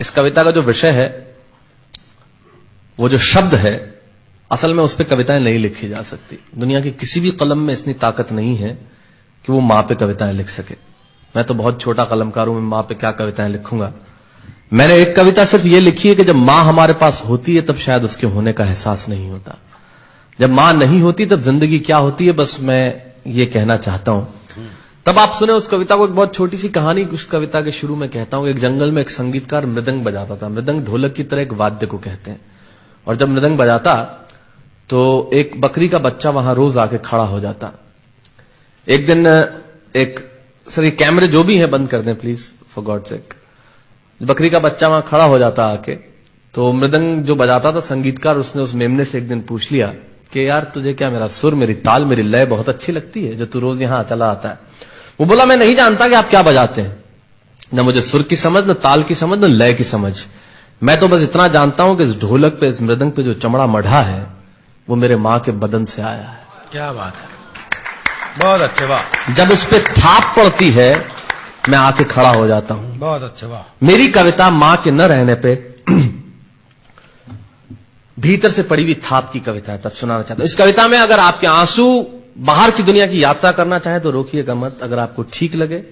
इस कविता का जो विषय है, वो जो शब्द है, असल में उस पर कविताएं नहीं लिखी जा सकती। दुनिया की किसी भी कलम में इतनी ताकत नहीं है कि वो मां पे कविताएं लिख सके। मैं तो बहुत छोटा कलमकार हूं, मैं मां पे क्या कविताएं लिखूंगा। मैंने एक कविता सिर्फ ये लिखी है कि जब मां हमारे पास होती है तब शायद उसके होने का एहसास नहीं होता। जब मां नहीं होती तब जिंदगी क्या होती है, बस मैं ये कहना चाहता हूं। तब आप सुने उस कविता को। एक बहुत छोटी सी कहानी उस कविता के शुरू में कहता हूं। एक जंगल में एक संगीतकार मृदंग बजाता था। मृदंग ढोलक की तरह एक वाद्य को कहते हैं। और जब मृदंग बजाता तो एक बकरी का बच्चा वहां रोज आके खड़ा हो जाता। एक दिन सर ये कैमरे जो भी हैं बंद कर दें प्लीज, फॉर गॉड सेक। बकरी का बच्चा वहां खड़ा हो जाता आके, तो मृदंग जो बजाता था संगीतकार, उसने उस मेमने से एक दिन पूछ लिया कि यार तुझे क्या मेरा सुर, मेरी ताल, मेरी लय बहुत अच्छी लगती है जो तू रोज यहां चला आता है। वो बोला मैं नहीं जानता कि आप क्या बजाते हैं, न मुझे सुर की समझ, न ताल की समझ, न लय की समझ। मैं तो बस इतना जानता हूं कि इस ढोलक पे, इस मृदंग पे जो चमड़ा मढ़ा है वो मेरे मां के बदन से आया है। क्या बात है, बहुत अच्छे, वाह। जब उस पे थाप पड़ती है मैं आके खड़ा हो जाता हूं। बहुत अच्छे, वाह। मेरी कविता मां के न रहने पे भीतर से पड़ी हुई थाप की कविता है, तब सुनाना चाहता हूं। इस कविता में अगर आपके आंसू बाहर की दुनिया की यात्रा करना चाहे तो रोकिएगा मत। अगर आपको ठीक लगे,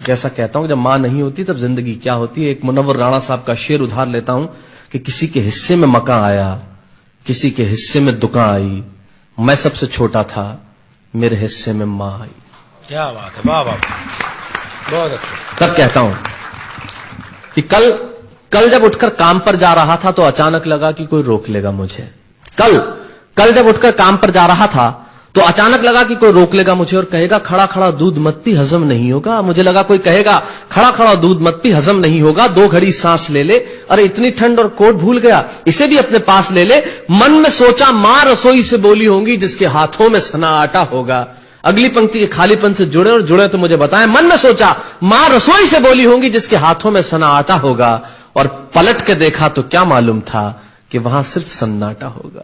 जैसा कहता हूं जब मां नहीं होती तब जिंदगी क्या होती है। एक मुनव्वर राणा साहब का शेर उधार लेता हूं कि किसी के हिस्से में मकान आया, किसी के हिस्से में दुकान आई, मैं सबसे छोटा था, मेरे हिस्से में मां आई। क्या बात है, वाह वाह, बहुत अच्छा। तब कहता हूं कि कल जब उठकर काम पर जा रहा था तो अचानक लगा कि कोई रोक लेगा मुझे। कल जब उठकर काम पर जा रहा था तो अचानक लगा कि कोई रोक लेगा मुझे और कहेगा खड़ा खड़ा दूध मत पी, हजम नहीं होगा। मुझे लगा कोई कहेगा खड़ा खड़ा दूध मत पी, हजम नहीं होगा। 2 घड़ी सांस ले ले, अरे इतनी ठंड और कोट भूल गया, इसे भी अपने पास ले ले। मन में सोचा मां रसोई से बोली होंगी जिसके हाथों में सना आटा होगा। अगली पंक्ति के खालीपन से जुड़े और जुड़े तो मुझे बताएं। मन में सोचा मां रसोई से बोली होंगी जिसके हाथों में सना आटा होगा, और पलट के देखा तो क्या मालूम था कि वहां सिर्फ सन्नाटा होगा।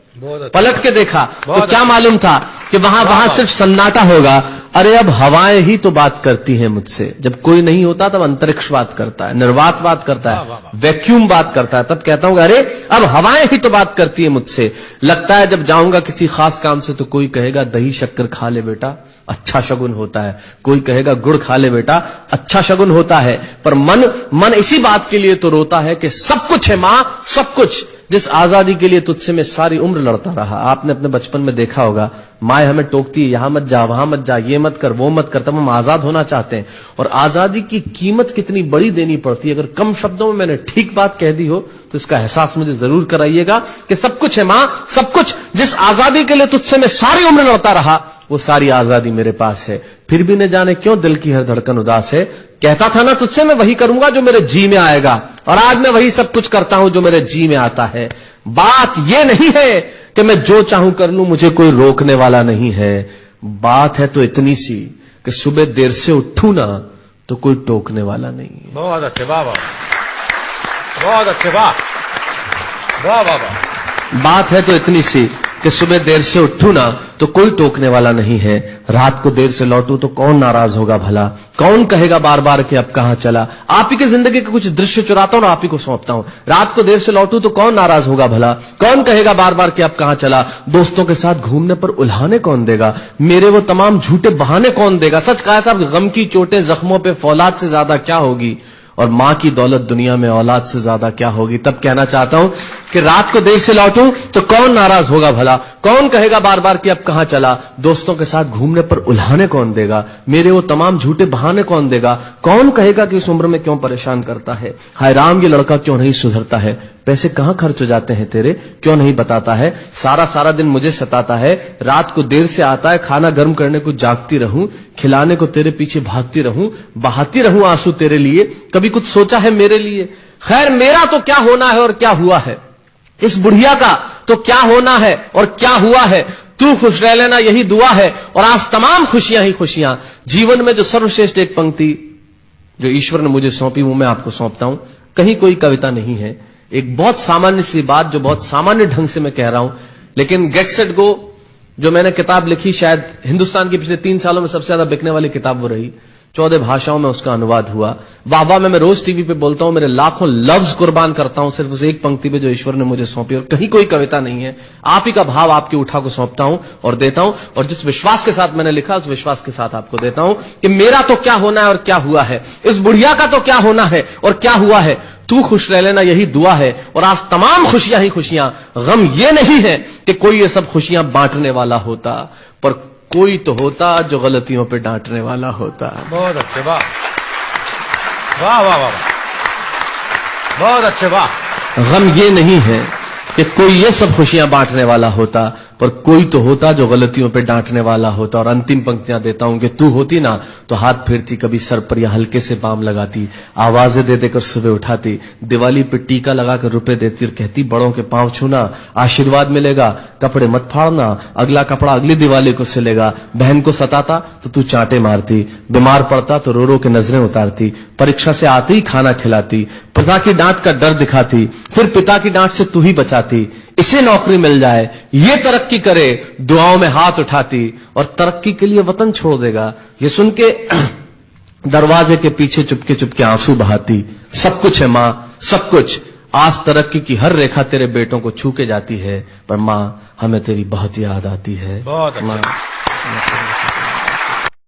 पलट के देखा तो क्या मालूम था कि वहां सिर्फ सन्नाटा होगा। अरे अब हवाएं ही तो बात करती हैं मुझसे। जब कोई नहीं होता तब अंतरिक्ष बात करता है, निर्वात बात करता है, वैक्यूम बात करता है। तब कहता हूं अरे अब हवाएं ही तो बात करती है मुझसे। लगता है जब जाऊंगा किसी खास काम से तो कोई कहेगा दही शक्कर खा ले बेटा, अच्छा शगुन होता है। कोई कहेगा गुड़ खा ले बेटा, अच्छा शगुन होता है। पर मन इसी बात के लिए तो रोता है कि सब कुछ है मां, सब कुछ, जिस आजादी के लिए तुझसे मैं सारी उम्र लड़ता रहा। आपने अपने बचपन में देखा होगा, माए हमें टोकती है, यहां मत जा, वहां मत जा, ये मत कर, वो मत कर। तब हम आजाद होना चाहते हैं, और आजादी की कीमत कितनी बड़ी देनी पड़ती है। अगर कम शब्दों में मैंने ठीक बात कह दी हो तो इसका एहसास मुझे जरूर कराइएगा कि सब कुछ है मां, सब कुछ, जिस आजादी के लिए तुझसे मैं सारी उम्र लड़ता रहा वो सारी आजादी मेरे पास है। फिर भी न जाने क्यों दिल की हर धड़कन उदास है। कहता था ना तुझसे मैं वही करूंगा जो मेरे जी में आएगा, और आज मैं वही सब कुछ करता हूं जो मेरे जी में आता है। बात यह नहीं है कि मैं जो चाहूं कर लूं, मुझे कोई रोकने वाला नहीं है। बात है तो इतनी सी कि सुबह देर से उठूं ना तो कोई टोकने वाला नहीं है। बहुत अच्छे, वाह वाह, बहुत अच्छे, वाह वाह वाह वाह। बात है तो इतनी सी कि सुबह देर से उठूं ना तो कोई टोकने वाला नहीं है। रात को देर से लौटूं तो कौन नाराज होगा भला, कौन कहेगा बार बार कि अब कहां चला। आप ही की जिंदगी के कुछ दृश्य चुराता हूं और आप ही को सौंपता हूं। रात को देर से लौटूं तो कौन नाराज होगा भला, कौन कहेगा बार बार कि अब कहां चला। दोस्तों के साथ घूमने पर उल्हाने कौन देगा, मेरे वो तमाम झूठे बहाने कौन देगा। सच कहा साहब, गम की चोटें जख्मों पे फौलाद से ज्यादा क्या होगी, और मां की दौलत दुनिया में औलाद से ज्यादा क्या होगी। तब कहना चाहता हूं कि रात को देर से लौटूं तो कौन नाराज होगा भला, कौन कहेगा बार बार कि अब कहां चला। दोस्तों के साथ घूमने पर उल्हाने कौन देगा, मेरे वो तमाम झूठे बहाने कौन देगा। कौन कहेगा कि इस उम्र में क्यों परेशान करता है। हाय राम, ये लड़का क्यों नहीं सुधरता है। पैसे कहां खर्च हो जाते हैं तेरे, क्यों नहीं बताता है। सारा दिन मुझे सताता है, रात को देर से आता है, खाना गर्म करने को जागती रहूं, खिलाने को तेरे पीछे भागती रहूं, बहाती रहूं आंसू तेरे लिए। कभी कुछ सोचा है मेरे लिए। खैर मेरा तो क्या होना है और क्या हुआ है, इस बुढ़िया का तो क्या होना है और क्या हुआ है। तू खुश रह लेना यही दुआ है, और आज तमाम खुशियां ही खुशियां। जीवन में जो सर्वश्रेष्ठ एक पंक्ति जो ईश्वर ने मुझे सौंपी वो मैं आपको सौंपता हूं। कहीं कोई कविता नहीं है, एक बहुत सामान्य सी बात जो बहुत सामान्य ढंग से मैं कह रहा हूं, लेकिन गेट सेट गो जो मैंने किताब लिखी, शायद हिंदुस्तान की पिछले 3 सालों में सबसे ज्यादा बिकने वाली किताब वो रही। 14 भाषाओं में उसका अनुवाद हुआ। वाह में मैं रोज टीवी पे बोलता हूं, मेरे लाखों लफ्ज कुर्बान करता हूं सिर्फ उस एक पंक्ति पे जो ईश्वर ने मुझे सौंपी, और कहीं कोई कविता नहीं है। आप ही का भाव आपकी उठा को सौंपता हूं और देता हूं, और जिस विश्वास के साथ मैंने लिखा उस विश्वास के साथ आपको देता हूं कि मेरा तो क्या होना है और क्या हुआ है, इस बुढ़िया का तो क्या होना है और क्या हुआ है, तू खुश रह लेना यही दुआ है। और आज तमाम खुशियां ही खुशियां, गम ये नहीं है कि कोई ये सब खुशियां बांटने वाला होता, पर कोई तो होता जो गलतियों पे डांटने वाला होता। बहुत अच्छे, वाह वाह वाह वाह, बहुत अच्छे, वाह। गम ये नहीं है कि कोई ये सब खुशियां बांटने वाला होता, पर कोई तो होता जो गलतियों पे डांटने वाला होता। और अंतिम पंक्तियां देता हूं कि तू होती ना तो हाथ फेरती कभी सर पर या हल्के से बाम लगाती, आवाजें दे देकर सुबह उठाती, दिवाली पे टीका लगाकर रुपए देती और कहती बड़ों के पांव छूना आशीर्वाद मिलेगा, कपड़े मत फाड़ना अगला कपड़ा अगली दिवाली को सिलेगा। बहन को सताता तो तू चांटे मारती, बीमार पड़ता तो रो रो के नजरें उतारती, परीक्षा से आते ही खाना खिलाती, पिता की डांट का डर दिखाती, फिर पिता की डांट से तू ही बचाती। इसे नौकरी मिल जाए, ये तरक्की करे, दुआओं में हाथ उठाती, और तरक्की के लिए वतन छोड़ देगा ये सुन के दरवाजे के पीछे चुपके चुपके आंसू बहाती। सब कुछ है मां, सब कुछ, आज तरक्की की हर रेखा तेरे बेटों को छू के जाती है, पर मां हमें तेरी बहुत याद आती है। बहुत अच्छा।